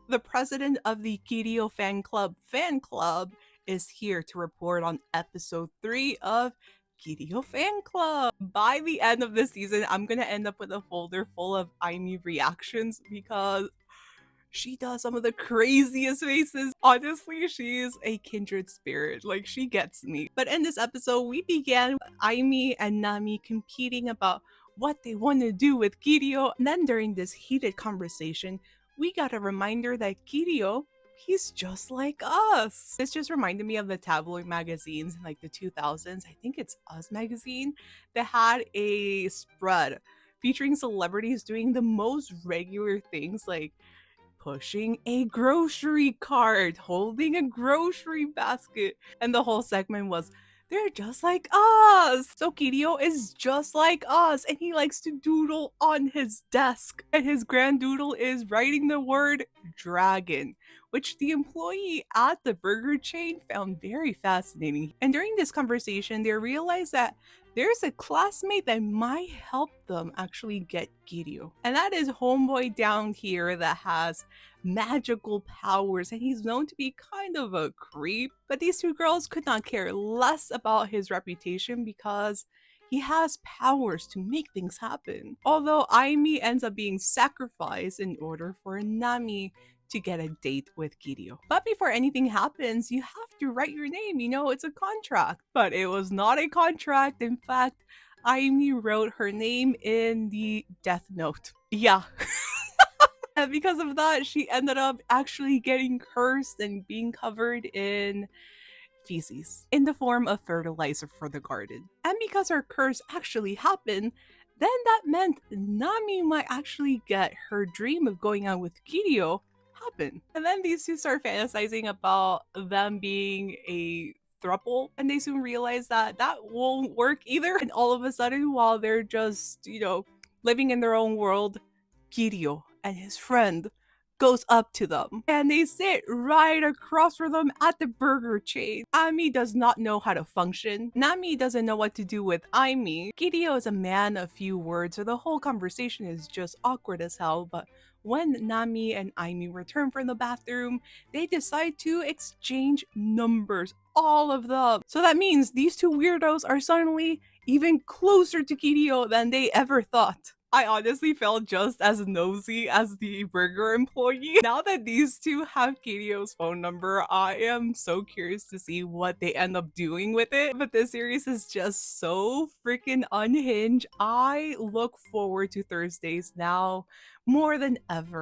The president of the Kirio Fan Club is here to report on episode 3 of Kirio Fan Club. By the end of this season, I'm gonna end up with a folder full of Aimee reactions because she does some of the craziest faces. Honestly, she is a kindred spirit. Like, she gets me. But in this episode, we began with Aimee and Nami competing about what they want to do with Kirio. And then during this heated conversation, we got a reminder that Kirio, he's just like us. This just reminded me of the tabloid magazines in like the 2000s. I think it's Us magazine that had a spread featuring celebrities doing the most regular things like pushing a grocery cart, holding a grocery basket. And the whole segment was, they're just like us. So Kirio is just like us, and he likes to doodle on his desk. And his grand doodle is writing the word dragon, which the employee at the burger chain found very fascinating. And during this conversation, they realized that there's a classmate that might help them actually get Kirio. And that is homeboy down here that has magical powers, and he's known to be kind of a creep. But these two girls could not care less about his reputation because he has powers to make things happen. Although Aimee ends up being sacrificed in order for Nami to get a date with Kirio. But before anything happens, you have to write your name. You know, it's a contract. But it was not a contract. In fact, Aimee wrote her name in the death note. Yeah. And because of that, she ended up actually getting cursed and being covered in feces in the form of fertilizer for the garden. And because her curse actually happened, then that meant Nami might actually get her dream of going out with Kirio happen. And then these two start fantasizing about them being a throuple, and they soon realize that that won't work either. And all of a sudden, while they're just, living in their own world, Kirio and his friend goes up to them and they sit right across from them at the burger chain. Aimee does not know how to function. Nami doesn't know what to do with Aimee. Kirio is a man of few words, so the whole conversation is just awkward as hell. But when Nami and Aimee return from the bathroom, they decide to exchange numbers. All of them. So that means these two weirdos are suddenly even closer to Kirio than they ever thought. I honestly felt just as nosy as the burger employee. Now that these two have Kirio's phone number, I am so curious to see what they end up doing with it. But this series is just so freaking unhinged. I look forward to Thursdays now more than ever.